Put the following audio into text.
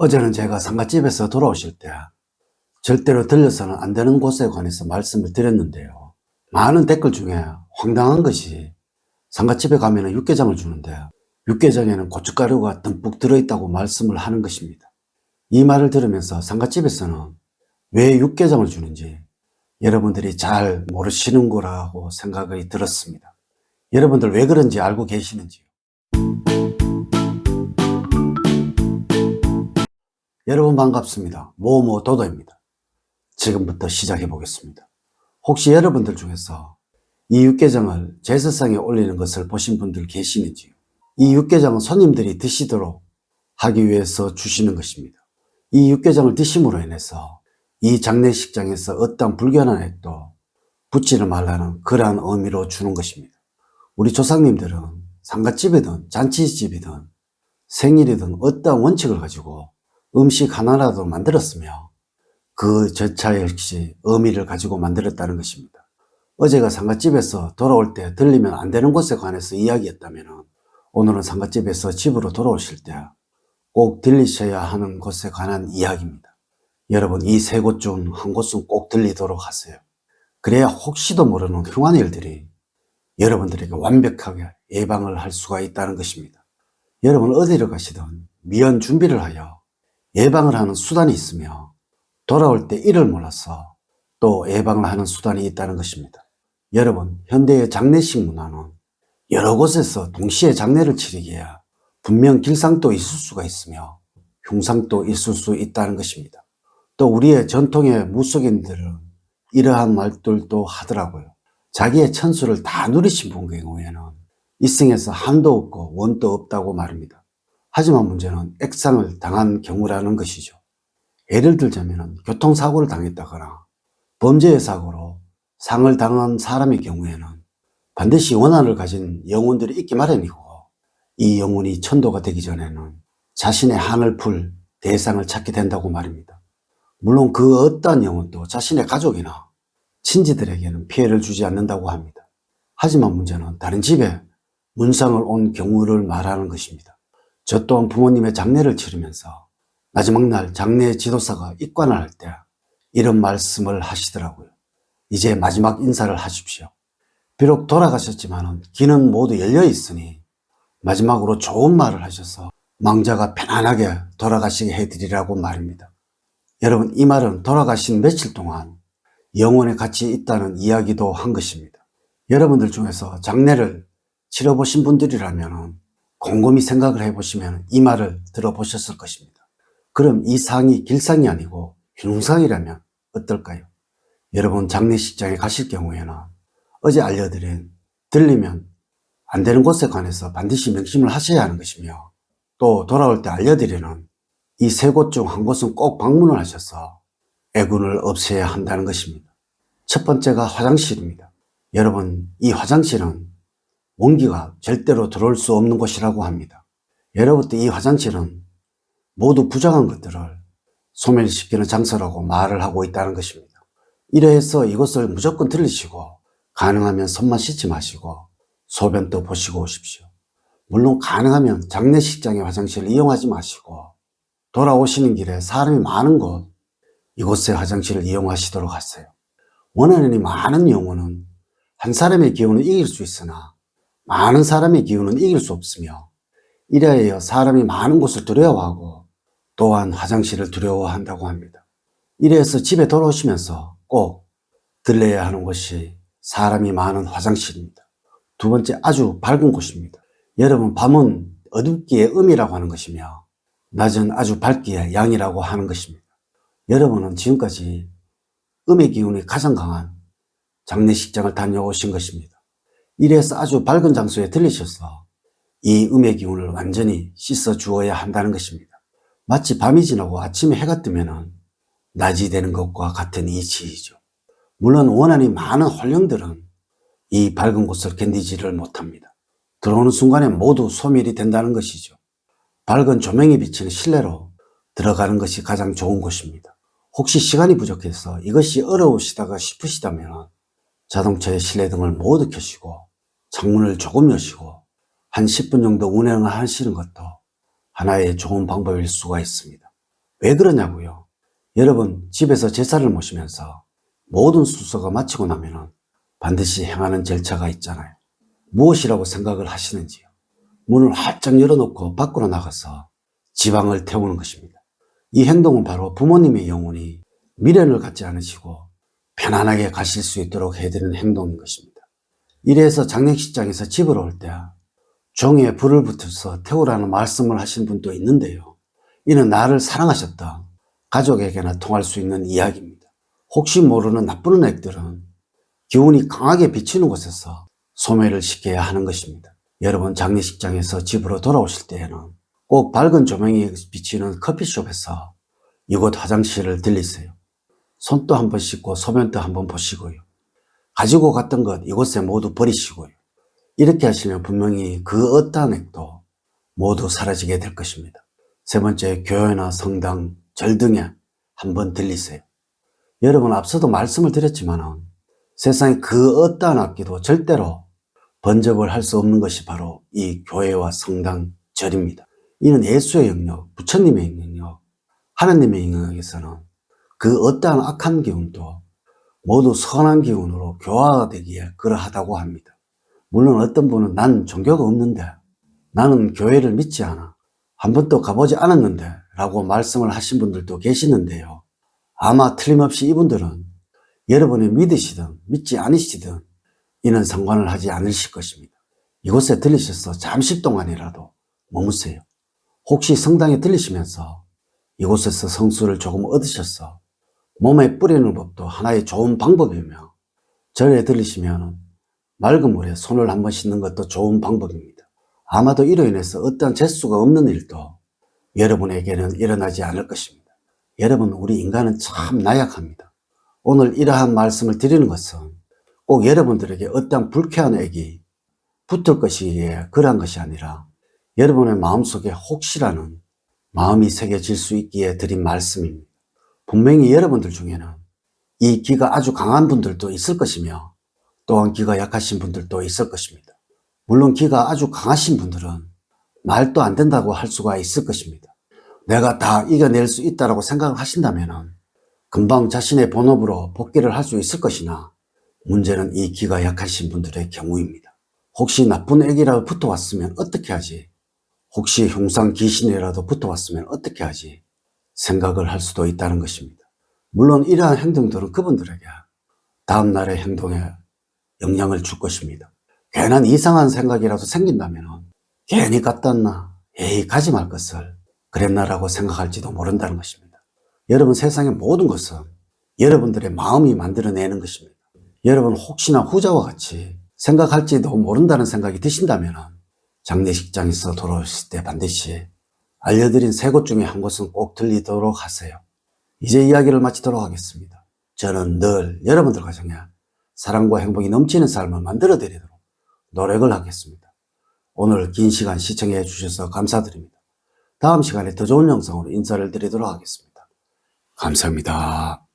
어제는 제가 상갓집에서 돌아오실 때 절대로 들려서는 안 되는 곳에 관해서 말씀을 드렸는데요. 많은 댓글 중에 황당한 것이 상갓집에 가면 육개장을 주는데 육개장에는 고춧가루가 듬뿍 들어있다고 말씀을 하는 것입니다. 이 말을 들으면서 상갓집에서는 왜 육개장을 주는지 여러분들이 잘 모르시는 거라고 생각이 들었습니다. 여러분들 왜 그런지 알고 계시는지요? 여러분 반갑습니다. 도도입니다. 지금부터 시작해 보겠습니다. 혹시 여러분들 중에서 이 육개장을 제사상에 올리는 것을 보신 분들 계시는지요? 이 육개장은 손님들이 드시도록 하기 위해서 주시는 것입니다. 이 육개장을 드심으로 인해서 이 장례식장에서 어떠한 불결한 액도 붙지를 말라는 그러한 의미로 주는 것입니다. 우리 조상님들은 상갓집이든 잔치집이든 생일이든 어떠한 원칙을 가지고 음식 하나라도 만들었으며 그 절차 역시 의미를 가지고 만들었다는 것입니다. 어제가 상갓집에서 돌아올 때 들리면 안 되는 곳에 관해서 이야기했다면 오늘은 상갓집에서 집으로 돌아오실 때 꼭 들리셔야 하는 곳에 관한 이야기입니다. 여러분, 이 세 곳 중 한 곳은 꼭 들리도록 하세요. 그래야 혹시도 모르는 흉한 일들이 여러분들에게 완벽하게 예방을 할 수가 있다는 것입니다. 여러분 어디를 가시든 미연 준비를 하여 예방을 하는 수단이 있으며 돌아올 때 이를 몰라서 또 예방을 하는 수단이 있다는 것입니다. 여러분, 현대의 장례식 문화는 여러 곳에서 동시에 장례를 치르기에 분명 길상도 있을 수가 있으며 흉상도 있을 수 있다는 것입니다. 또 우리의 전통의 무속인들은 이러한 말들도 하더라고요. 자기의 천수를 다 누리신 분의 경우에는 이승에서 한도 없고 원도 없다고 말합니다. 하지만 문제는 액상을 당한 경우라는 것이죠. 예를 들자면 교통사고를 당했다거나 범죄의 사고로 상을 당한 사람의 경우에는 반드시 원한을 가진 영혼들이 있기 마련이고 이 영혼이 천도가 되기 전에는 자신의 한을 풀 대상을 찾게 된다고 말입니다. 물론 그 어떠한 영혼도 자신의 가족이나 친지들에게는 피해를 주지 않는다고 합니다. 하지만 문제는 다른 집에 문상을 온 경우를 말하는 것입니다. 저 또한 부모님의 장례를 치르면서 마지막 날 장례 지도사가 입관을 할 때 이런 말씀을 하시더라고요. 이제 마지막 인사를 하십시오. 비록 돌아가셨지만 길은 모두 열려 있으니 마지막으로 좋은 말을 하셔서 망자가 편안하게 돌아가시게 해드리라고 말입니다. 여러분, 이 말은 돌아가신 며칠 동안 영혼에 같이 있다는 이야기도 한 것입니다. 여러분들 중에서 장례를 치러보신 분들이라면 곰곰이 생각을 해보시면 이 말을 들어보셨을 것입니다. 그럼 이 상이 길상이 아니고 흉상이라면 어떨까요? 여러분, 장례식장에 가실 경우에는 어제 알려드린 들리면 안 되는 곳에 관해서 반드시 명심을 하셔야 하는 것이며 또 돌아올 때 알려드리는 이 세 곳 중 한 곳은 꼭 방문을 하셔서 애군을 없애야 한다는 것입니다. 첫 번째가 화장실입니다. 여러분, 이 화장실은 원기가 절대로 들어올 수 없는 곳이라고 합니다. 여러분들 이 화장실은 모두 부정한 것들을 소멸시키는 장소라고 말을 하고 있다는 것입니다. 이래서 이것을 무조건 들리시고 가능하면 손만 씻지 마시고 소변도 보시고 오십시오. 물론 가능하면 장례식장의 화장실을 이용하지 마시고 돌아오시는 길에 사람이 많은 곳 이곳의 화장실을 이용하시도록 하세요. 원하는 많은 영혼은 한 사람의 기운은 이길 수 있으나 많은 사람의 기운은 이길 수 없으며 이래야 사람이 많은 곳을 두려워하고 또한 화장실을 두려워한다고 합니다. 이래서 집에 돌아오시면서 꼭 들려야 하는 곳이 사람이 많은 화장실입니다. 두 번째, 아주 밝은 곳입니다. 여러분, 밤은 어둡기에 음이라고 하는 것이며 낮은 아주 밝기에 양이라고 하는 것입니다. 여러분은 지금까지 음의 기운이 가장 강한 장례식장을 다녀오신 것입니다. 이래서 아주 밝은 장소에 들리셔서 이 음의 기운을 완전히 씻어 주어야 한다는 것입니다. 마치 밤이 지나고 아침에 해가 뜨면 낮이 되는 것과 같은 이치이죠. 물론 원한이 많은 혼령들은 이 밝은 곳을 견디지를 못합니다. 들어오는 순간에 모두 소멸이 된다는 것이죠. 밝은 조명이 비치는 실내로 들어가는 것이 가장 좋은 곳입니다. 혹시 시간이 부족해서 이것이 어려우시다가 싶으시다면 자동차의 실내등을 모두 켜시고 창문을 조금 여시고 한 10분 정도 운행을 하시는 것도 하나의 좋은 방법일 수가 있습니다. 왜 그러냐고요? 여러분, 집에서 제사를 모시면서 모든 순서가 마치고 나면은 반드시 행하는 절차가 있잖아요. 무엇이라고 생각을 하시는지요? 문을 활짝 열어놓고 밖으로 나가서 지방을 태우는 것입니다. 이 행동은 바로 부모님의 영혼이 미련을 갖지 않으시고 편안하게 가실 수 있도록 해드리는 행동인 것입니다. 이래서 장례식장에서 집으로 올 때 종이에 불을 붙여서 태우라는 말씀을 하신 분도 있는데요. 이는 나를 사랑하셨다 가족에게나 통할 수 있는 이야기입니다. 혹시 모르는 나쁜 액들은 기운이 강하게 비치는 곳에서 소멸을 시켜야 하는 것입니다. 여러분, 장례식장에서 집으로 돌아오실 때에는 꼭 밝은 조명이 비치는 커피숍에서 이곳 화장실을 들리세요. 손도 한번 씻고 소변도 한번 보시고요. 가지고 갔던 것 이곳에 모두 버리시고요. 이렇게 하시면 분명히 그 어떠한 액도 모두 사라지게 될 것입니다. 세 번째, 교회나 성당, 절 등에 한번 들리세요. 여러분, 앞서도 말씀을 드렸지만 세상에 그 어떠한 악기도 절대로 번접을 할 수 없는 것이 바로 이 교회와 성당, 절입니다. 이는 예수의 영역, 부처님의 영역, 하나님의 영역에서는 그 어떠한 악한 기운도 모두 선한 기운으로 교화가 되기에 그러하다고 합니다. 물론 어떤 분은 난 종교가 없는데, 나는 교회를 믿지 않아, 한 번도 가보지 않았는데 라고 말씀을 하신 분들도 계시는데요. 아마 틀림없이 이분들은 여러분이 믿으시든 믿지 않으시든 이는 상관을 하지 않으실 것입니다. 이곳에 들리셔서 잠시 동안이라도 머무세요. 혹시 성당에 들리시면서 이곳에서 성수를 조금 얻으셔서 몸에 뿌리는 법도 하나의 좋은 방법이며, 절에 들리시면 맑은 물에 손을 한번 씻는 것도 좋은 방법입니다. 아마도 이로 인해서 어떠한 재수가 없는 일도 여러분에게는 일어나지 않을 것입니다. 여러분, 우리 인간은 참 나약합니다. 오늘 이러한 말씀을 드리는 것은 꼭 여러분들에게 어떠한 불쾌한 액이 붙을 것이기에 그러한 것이 아니라 여러분의 마음속에 혹시라는 마음이 새겨질 수 있기에 드린 말씀입니다. 분명히 여러분들 중에는 이 기가 아주 강한 분들도 있을 것이며 또한 기가 약하신 분들도 있을 것입니다. 물론 기가 아주 강하신 분들은 말도 안 된다고 할 수가 있을 것입니다. 내가 다 이겨낼 수 있다고 생각을 하신다면 금방 자신의 본업으로 복귀를 할 수 있을 것이나, 문제는 이 기가 약하신 분들의 경우입니다. 혹시 나쁜 액이라도 붙어왔으면 어떻게 하지? 혹시 흉상 귀신이라도 붙어왔으면 어떻게 하지? 생각을 할 수도 있다는 것입니다. 물론 이러한 행동들은 그분들에게 다음날의 행동에 영향을 줄 것입니다. 괜한 이상한 생각이라도 생긴다면 괜히 갔다 왔나? 에이, 가지 말 것을 그랬나라고 생각할지도 모른다는 것입니다. 여러분, 세상의 모든 것은 여러분들의 마음이 만들어내는 것입니다. 여러분, 혹시나 후자와 같이 생각할지도 모른다는 생각이 드신다면 장례식장에서 돌아오실 때 반드시 알려드린 세 곳 중에 한 곳은 꼭 들리도록 하세요. 이제 이야기를 마치도록 하겠습니다. 저는 늘 여러분들 가정에 사랑과 행복이 넘치는 삶을 만들어 드리도록 노력을 하겠습니다. 오늘 긴 시간 시청해 주셔서 감사드립니다. 다음 시간에 더 좋은 영상으로 인사를 드리도록 하겠습니다. 감사합니다.